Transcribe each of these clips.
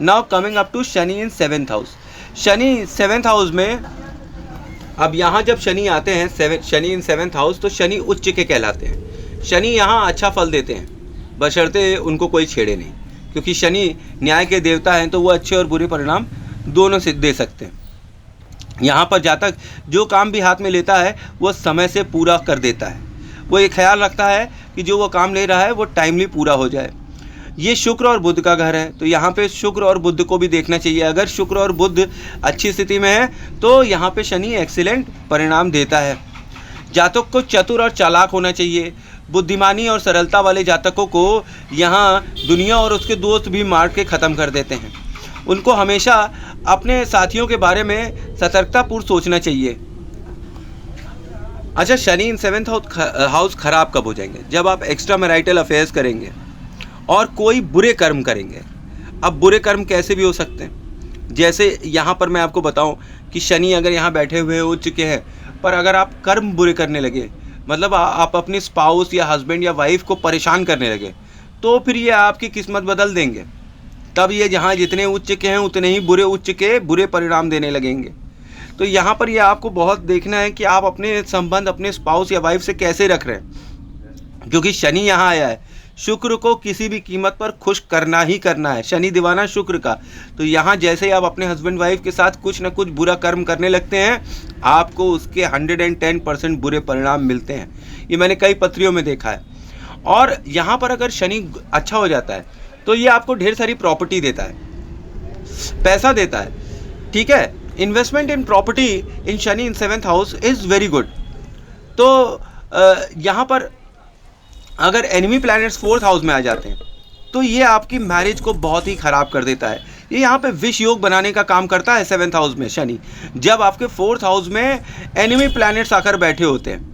Now coming up to Shani in 7th house. Shani 7th house में, अब यहाँ जब शनि आते हैं शनि इन 7th हाउस, तो शनि उच्च के कहलाते हैं। शनि यहाँ अच्छा फल देते हैं बशर्ते उनको कोई छेड़े नहीं, क्योंकि शनि न्याय के देवता हैं, तो वो अच्छे और बुरे परिणाम दोनों से दे सकते हैं। यहाँ पर जातक जो काम भी हाथ में लेता है वो समय से पूरा कर देता है। वो ये ख्याल रखता है कि जो वो काम ले रहा है वो टाइमली पूरा हो जाए। ये शुक्र और बुध का घर है, तो यहाँ पे शुक्र और बुध को भी देखना चाहिए। अगर शुक्र और बुध अच्छी स्थिति में है तो यहाँ पे शनि एक्सीलेंट परिणाम देता है। जातक को चतुर और चालाक होना चाहिए। बुद्धिमानी और सरलता वाले जातकों को यहाँ दुनिया और उसके दोस्त भी मार के ख़त्म कर देते हैं। उनको हमेशा अपने साथियों के बारे में सतर्कतापूर्वक सोचना चाहिए। अच्छा, शनि इन 7th हाउस खराब कब हो जाएंगे? जब आप एक्स्ट्रा मैरिटल अफेयर्स करेंगे और कोई बुरे कर्म करेंगे। अब बुरे कर्म कैसे भी हो सकते हैं, जैसे यहाँ पर मैं आपको बताऊँ कि शनि अगर यहाँ बैठे हुए उच्च के हैं, पर अगर आप कर्म बुरे करने लगे, मतलब आप अपने स्पाउस या हस्बैंड या वाइफ को परेशान करने लगे, तो फिर ये आपकी किस्मत बदल देंगे। तब ये जहाँ जितने उच्च के हैं उतने ही बुरे उच्च के बुरे परिणाम देने लगेंगे। तो यहाँ पर ये आपको बहुत देखना है कि आप अपने संबंध अपने स्पाउस या वाइफ से कैसे रख रहे हैं, क्योंकि शनि यहाँ आया है। शुक्र को किसी भी कीमत पर खुश करना ही करना है, शनि दीवाना शुक्र का। तो यहाँ जैसे आप अपने हस्बैंड वाइफ के साथ कुछ ना कुछ बुरा कर्म करने लगते हैं, आपको उसके 110% बुरे परिणाम मिलते हैं। ये मैंने कई पत्रियों में देखा है। और यहाँ पर अगर शनि अच्छा हो जाता है तो ये आपको ढेर सारी प्रॉपर्टी देता है, पैसा देता है, ठीक है। Investment in property in Shani in 7th house is very good. तो यहाँ पर अगर एनिमी प्लैनेट्स 4th हाउस में आ जाते हैं तो ये आपकी मैरिज को बहुत ही ख़राब कर देता है। ये यहाँ पे विष योग बनाने का काम करता है 7th हाउस में शनि, जब आपके 4th हाउस में एनिमी प्लैनेट्स आकर बैठे होते हैं।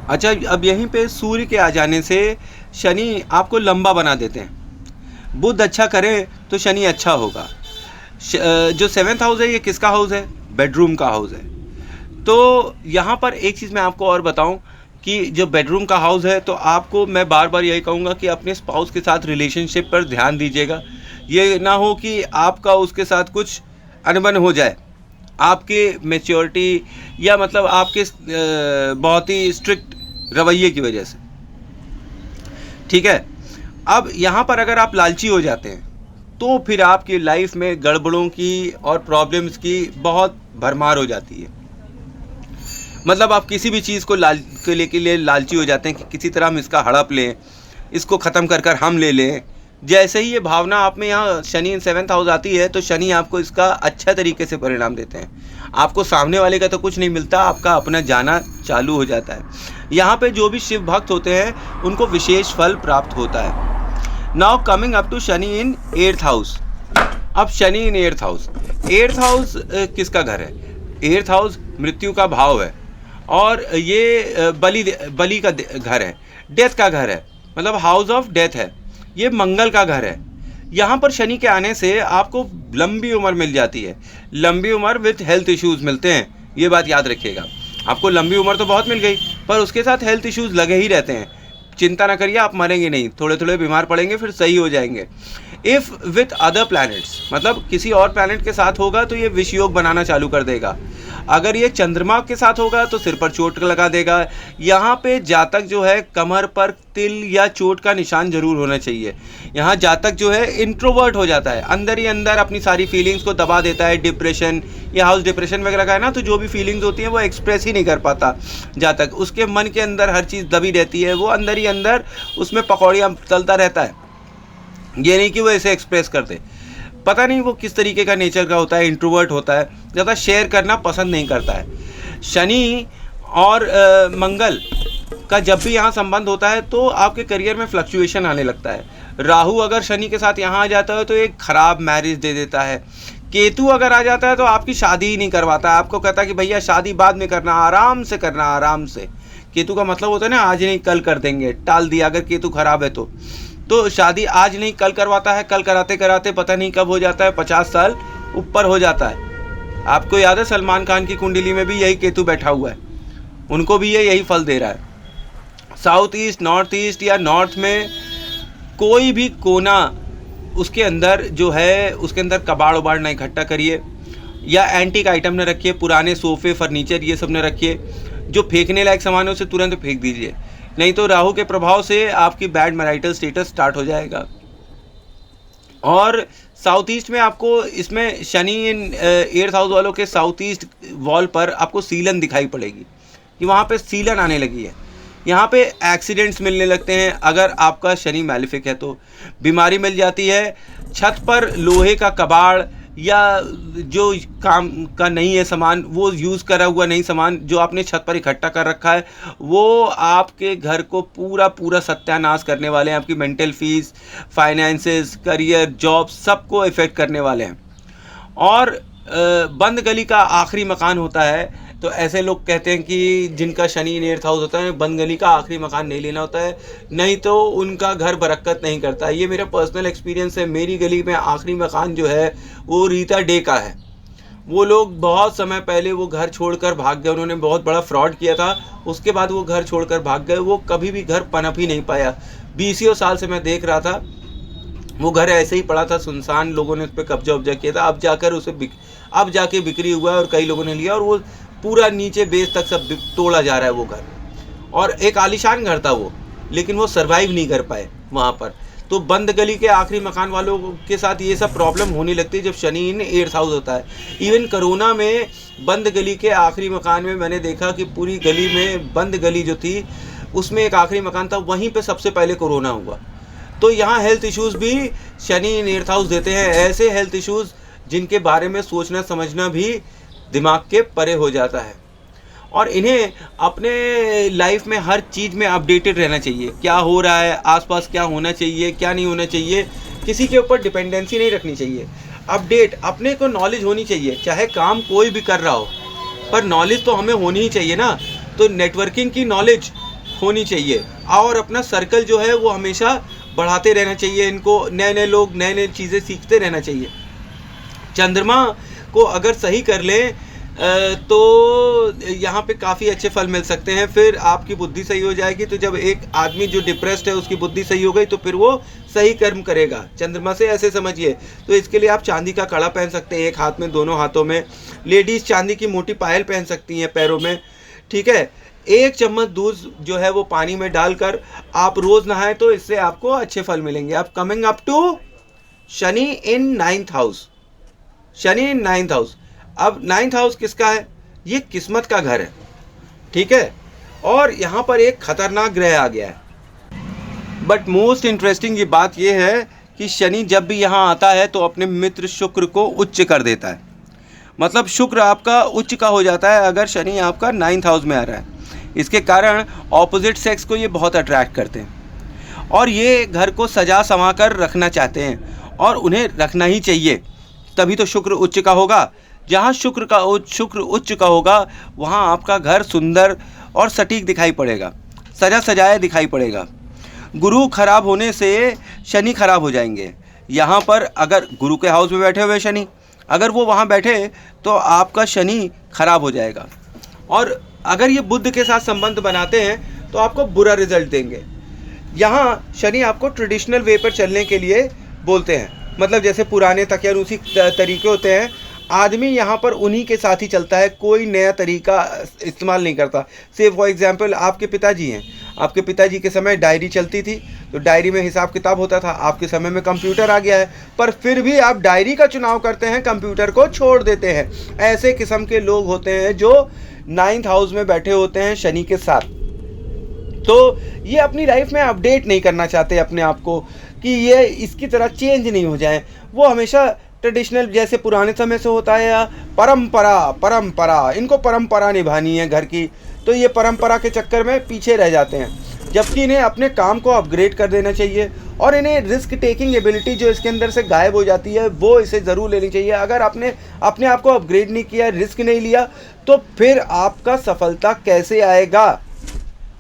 अच्छा, अब यहीं पे सूर्य के आ जाने से शनि आपको लंबा बना देते हैं। बुध अच्छा करे तो शनि अच्छा होगा। जो 7th हाउस है ये किसका हाउस है? बेडरूम का हाउस है। तो यहाँ पर एक चीज़ मैं आपको और बताऊँ कि जो बेडरूम का हाउस है, तो आपको मैं बार बार यही कहूँगा कि अपने स्पाउस के साथ रिलेशनशिप पर ध्यान दीजिएगा। ये ना हो कि आपका उसके साथ कुछ अनबन हो जाए, आपके मैच्योरिटी या मतलब आपके बहुत ही स्ट्रिक्ट रवैये की वजह से, ठीक है। अब यहाँ पर अगर आप लालची हो जाते हैं तो फिर आपकी लाइफ में गड़बड़ों की और प्रॉब्लम्स की बहुत भरमार हो जाती है। मतलब आप किसी भी चीज़ को के लिए लालची हो जाते हैं कि किसी तरह हम इसका हड़प लें, इसको ख़त्म कर हम ले लें। जैसे ही ये भावना आप में यहाँ शनि इन 7th हाउस आती है तो शनि आपको इसका अच्छा तरीके से परिणाम देते हैं। आपको सामने वाले का तो कुछ नहीं मिलता, आपका अपना जाना चालू हो जाता है। यहाँ पे जो भी शिव भक्त होते हैं उनको विशेष फल प्राप्त होता है। Now coming up to Shani in 8th house. अब Shani in 8th house, 8th house किसका घर है? 8th हाउस मृत्यु का भाव है और ये बलि का घर है, डेथ का घर है, मतलब हाउस ऑफ डेथ है। ये मंगल का घर है। यहाँ पर शनि के आने से आपको लंबी उम्र मिल जाती है। लंबी उम्र विथ हेल्थ इश्यूज़ मिलते हैं, ये बात याद रखिएगा। आपको लंबी उम्र तो बहुत मिल गई, पर उसके साथ हेल्थ इश्यूज़ लगे ही रहते हैं। चिंता ना करिए, आप मरेंगे नहीं, थोड़े थोड़े बीमार पड़ेंगे, फिर सही हो जाएंगे। इफ़ विथ अदर प्लैनेट्स, मतलब किसी और प्लैनेट के साथ होगा तो ये विष योग बनाना चालू कर देगा। अगर ये चंद्रमा के साथ होगा तो सिर पर चोट लगा देगा। यहाँ पे जातक जो है कमर पर तिल या चोट का निशान जरूर होना चाहिए। यहाँ जातक जो है इंट्रोवर्ट हो जाता है, अंदर ही अंदर अपनी सारी फीलिंग्स को दबा देता है। डिप्रेशन या हाउस डिप्रेशन वगैरह का है ना, तो जो भी फीलिंग्स होती हैं वो एक्सप्रेस ही नहीं कर पाता जातक। उसके मन के अंदर हर चीज़ दबी रहती है, वो अंदर ही अंदर उसमें पकौड़ियाँ तलता रहता है। ये नहीं कि वो ऐसे एक्सप्रेस करते, पता नहीं वो किस तरीके का नेचर का होता है, इंट्रोवर्ट होता है, ज़्यादा शेयर करना पसंद नहीं करता है। शनि और मंगल का जब भी यहाँ संबंध होता है तो आपके करियर में फ्लक्चुएशन आने लगता है। राहु अगर शनि के साथ यहाँ आ जाता है तो एक ख़राब मैरिज दे देता है। केतु अगर आ जाता है तो आपकी शादी ही नहीं करवाता, आपको कहता है कि भैया शादी बाद में करना, आराम से करना, आराम से। केतु का मतलब होता है ना, आज नहीं कल कर देंगे, टाल दिया। अगर केतु खराब है तो शादी आज नहीं कल करवाता है। कल कराते कराते पता नहीं कब हो जाता है, 50 साल ऊपर हो जाता है। आपको याद है सलमान खान की कुंडली में भी यही केतु बैठा हुआ है। उनको भी ये यही फल दे रहा है। साउथ ईस्ट, नॉर्थ ईस्ट या नॉर्थ में कोई भी कोना उसके अंदर जो है उसके अंदर कबाड़ उबाड़ ना इकट्ठा करिए, या एंटीक आइटम न रखिए, पुराने सोफ़े फर्नीचर ये सब न रखिए। जो फेंकने लायक सामान है उसे तुरंत फेंक दीजिए, नहीं तो राहु के प्रभाव से आपकी बैड मैरिटल स्टेटस स्टार्ट हो जाएगा। और साउथ ईस्ट में आपको इसमें शनि इन 8th हाउस वालों के साउथ ईस्ट वॉल पर आपको सीलन दिखाई पड़ेगी कि वहाँ पे सीलन आने लगी है। यहाँ पे एक्सीडेंट्स मिलने लगते हैं, अगर आपका शनि मैलिफिक है तो बीमारी मिल जाती है। छत पर लोहे का कबाड़ या जो काम का नहीं है सामान, वो यूज़ करा हुआ नहीं सामान जो आपने छत पर इकट्ठा कर रखा है, वो आपके घर को पूरा सत्यानाश करने वाले हैं। आपकी mental peace, finances, career, job सबको इफ़ेक्ट करने वाले हैं। और बंद गली का आखिरी मकान होता है, तो ऐसे लोग कहते हैं कि जिनका शनि इन 8th हाउस होता है बंद गली का आखिरी मकान नहीं लेना होता है, नहीं तो उनका घर बरकत नहीं करता। ये मेरा पर्सनल एक्सपीरियंस है। मेरी गली में आखिरी मकान जो है वो रीता डे का है। वो लोग बहुत समय पहले वो घर छोड़कर भाग गए, उन्होंने बहुत बड़ा फ्रॉड किया था, उसके बाद वो घर छोड़कर भाग गए। वो कभी भी घर पनप ही नहीं पाया। 20 साल से मैं देख रहा था वो घर ऐसे ही पड़ा था सुनसान, लोगों ने उस पर कब्जा उब्जा किया था। अब जाके बिक्री हुआ है और कई लोगों ने लिया, और वो पूरा नीचे बेस तक सब तोड़ा जा रहा है वो घर। और एक आलीशान घर था वो, लेकिन वो सरवाइव नहीं कर पाए वहाँ पर। तो बंद गली के आखिरी मकान वालों के साथ ये सब प्रॉब्लम होने लगती है जब शनि इन 8th हाउस होता है। इवन कोरोना में बंद गली के आखिरी मकान में मैंने देखा कि पूरी गली में बंद गली जो थी उसमें एक आखिरी मकान था, वहीं पे सबसे पहले कोरोना हुआ। तो यहाँ हेल्थ इश्यूज़ भी शनि इन 8th हाउस देते हैं, ऐसे हेल्थ इश्यूज़ जिनके बारे में सोचना समझना भी दिमाग के परे हो जाता है। और इन्हें अपने लाइफ में हर चीज़ में अपडेटेड रहना चाहिए, क्या हो रहा है आसपास, क्या होना चाहिए क्या नहीं होना चाहिए, किसी के ऊपर डिपेंडेंसी नहीं रखनी चाहिए। अपडेट, अपने को नॉलेज होनी चाहिए, चाहे काम कोई भी कर रहा हो पर नॉलेज तो हमें होनी ही चाहिए ना। तो नेटवर्किंग की नॉलेज होनी चाहिए, और अपना सर्कल जो है वो हमेशा बढ़ाते रहना चाहिए। इनको नए लोग नए चीज़ें सीखते रहना चाहिए। चंद्रमा को अगर सही कर लें तो यहाँ पे काफ़ी अच्छे फल मिल सकते हैं। फिर आपकी बुद्धि सही हो जाएगी, तो जब एक आदमी जो डिप्रेस्ड है उसकी बुद्धि सही हो गई तो फिर वो सही कर्म करेगा चंद्रमा से, ऐसे समझिए। तो इसके लिए आप चांदी का कड़ा पहन सकते हैं, एक हाथ में, दोनों हाथों में। लेडीज़ चांदी की मोटी पायल पहन सकती हैं पैरों में, ठीक है। 1 चम्मच दूध जो है वो पानी में डालकर आप रोज़ नहाएं तो इससे आपको अच्छे फल मिलेंगे। आप coming up to Shani in 9th house. Shani in 9th house, अब 9th हाउस किसका है? ये किस्मत का घर है, ठीक है। और यहाँ पर एक खतरनाक ग्रह आ गया है। बट मोस्ट इंटरेस्टिंग ये बात ये है कि शनि जब भी यहाँ आता है तो अपने मित्र शुक्र को उच्च कर देता है। मतलब शुक्र आपका उच्च का हो जाता है अगर शनि आपका 9th हाउस में आ रहा है। इसके कारण ऑपोजिट सेक्स को ये बहुत अट्रैक्ट करते हैं और ये घर को सजा संवा कर रखना चाहते हैं, और उन्हें रखना ही चाहिए, तभी तो शुक्र उच्च का होगा। जहाँ शुक्र उच्च का होगा वहाँ आपका घर सुंदर और सटीक दिखाई पड़ेगा, सजा सजाया दिखाई पड़ेगा। गुरु खराब होने से शनि खराब हो जाएंगे। यहाँ पर अगर गुरु के हाउस में बैठे हुए शनि, अगर वो वहाँ बैठे तो आपका शनि खराब हो जाएगा। और अगर ये बुध के साथ संबंध बनाते हैं तो आपको बुरा रिजल्ट देंगे। यहाँ शनि आपको ट्रेडिशनल वे पर चलने के लिए बोलते हैं, मतलब जैसे पुराने तकियानुसी तरीके होते हैं, आदमी यहाँ पर उन्हीं के साथ ही चलता है, कोई नया तरीका इस्तेमाल नहीं करता। से फॉर एग्जांपल आपके पिताजी हैं, आपके पिताजी के समय डायरी चलती थी तो डायरी में हिसाब किताब होता था। आपके समय में कंप्यूटर आ गया है, पर फिर भी आप डायरी का चुनाव करते हैं, कंप्यूटर को छोड़ देते हैं। ऐसे किस्म के लोग होते हैं जो 9th हाउस में बैठे होते हैं शनि के साथ। तो ये अपनी लाइफ में अपडेट नहीं करना चाहते अपने आप को कि ये इसकी तरह चेंज नहीं हो जाए। वो हमेशा ट्रेडिशनल जैसे पुराने समय से होता है, या परंपरा इनको परंपरा निभानी है घर की, तो ये परंपरा के चक्कर में पीछे रह जाते हैं। जबकि इन्हें अपने काम को अपग्रेड कर देना चाहिए, और इन्हें रिस्क टेकिंग एबिलिटी जो इसके अंदर से गायब हो जाती है वो इसे ज़रूर लेनी चाहिए। अगर आपने अपने आप को अपग्रेड नहीं किया, रिस्क नहीं लिया, तो फिर आपका सफलता कैसे आएगा?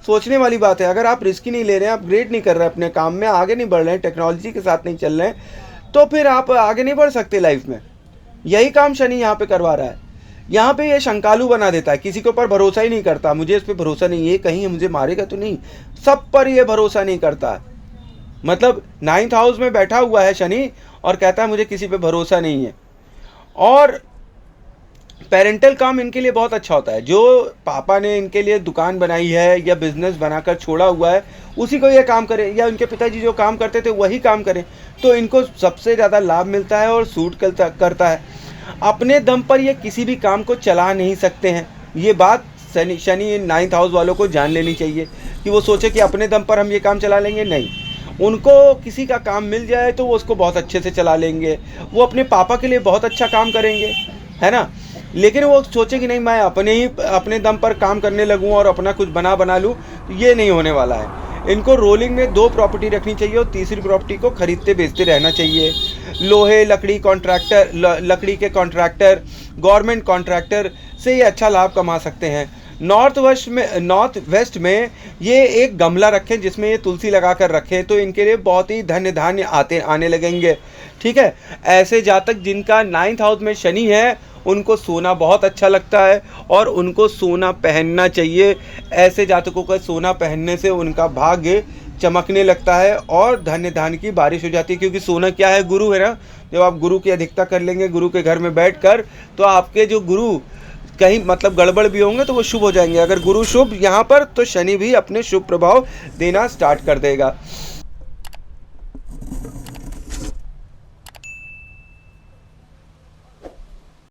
सोचने वाली बात है। अगर आप रिस्क ही नहीं ले रहे हैं, अपग्रेड नहीं कर रहे हैं अपने काम में, आगे नहीं बढ़ रहे हैं, टेक्नोलॉजी के साथ नहीं चल रहे हैं, तो फिर आप आगे नहीं बढ़ सकते लाइफ में। यही काम शनि यहाँ पे करवा रहा है। यहाँ पे ये शंकालु बना देता है, किसी के ऊपर भरोसा ही नहीं करता, मुझे इस पे भरोसा नहीं है, कहीं मुझे मारेगा तो नहीं, सब पर ये भरोसा नहीं करता। मतलब 9th हाउस में बैठा हुआ है शनि और कहता है मुझे किसी पे भरोसा नहीं है। और पेरेंटल काम इनके लिए बहुत अच्छा होता है, जो पापा ने इनके लिए दुकान बनाई है या बिजनेस बनाकर छोड़ा हुआ है उसी को ये काम करें, या उनके पिताजी जो काम करते थे वही काम करें, तो इनको सबसे ज़्यादा लाभ मिलता है और सूट करता है। अपने दम पर ये किसी भी काम को चला नहीं सकते हैं, ये बात शनि 9th हाउस वालों को जान लेनी चाहिए कि वो सोचे कि अपने दम पर हम ये काम चला लेंगे, नहीं। उनको किसी का काम मिल जाए तो वो उसको बहुत अच्छे से चला लेंगे, वो अपने पापा के लिए बहुत अच्छा काम करेंगे, है ना। लेकिन वो सोचे कि नहीं मैं अपने दम पर काम करने लगूं और अपना कुछ बना लूं, तो ये नहीं होने वाला है। इनको रोलिंग में 2 प्रॉपर्टी रखनी चाहिए और तीसरी प्रॉपर्टी को खरीदते बेचते रहना चाहिए। लोहे लकड़ी कॉन्ट्रैक्टर, लकड़ी के कॉन्ट्रैक्टर, गवर्नमेंट कॉन्ट्रैक्टर से ये अच्छा लाभ कमा सकते हैं। नॉर्थ वेस्ट में ये एक गमला रखें जिसमें ये तुलसी लगा कर रखें, तो इनके लिए बहुत ही धन्य धान्य आने लगेंगे, ठीक है। ऐसे जातक जिनका 9th हाउस में शनि है उनको सोना बहुत अच्छा लगता है और उनको सोना पहनना चाहिए। ऐसे जातकों का सोना पहनने से उनका भाग्य चमकने लगता है और धन्य धान्य की बारिश हो जाती है, क्योंकि सोना क्या है, गुरु है ना। जब आप गुरु की अधिकता कर लेंगे गुरु के घर में बैठकर, तो आपके जो गुरु कहीं मतलब गड़बड़ भी होंगे तो वो शुभ हो जाएंगे। अगर गुरु शुभ यहाँ पर, तो शनि भी अपने शुभ प्रभाव देना स्टार्ट कर देगा।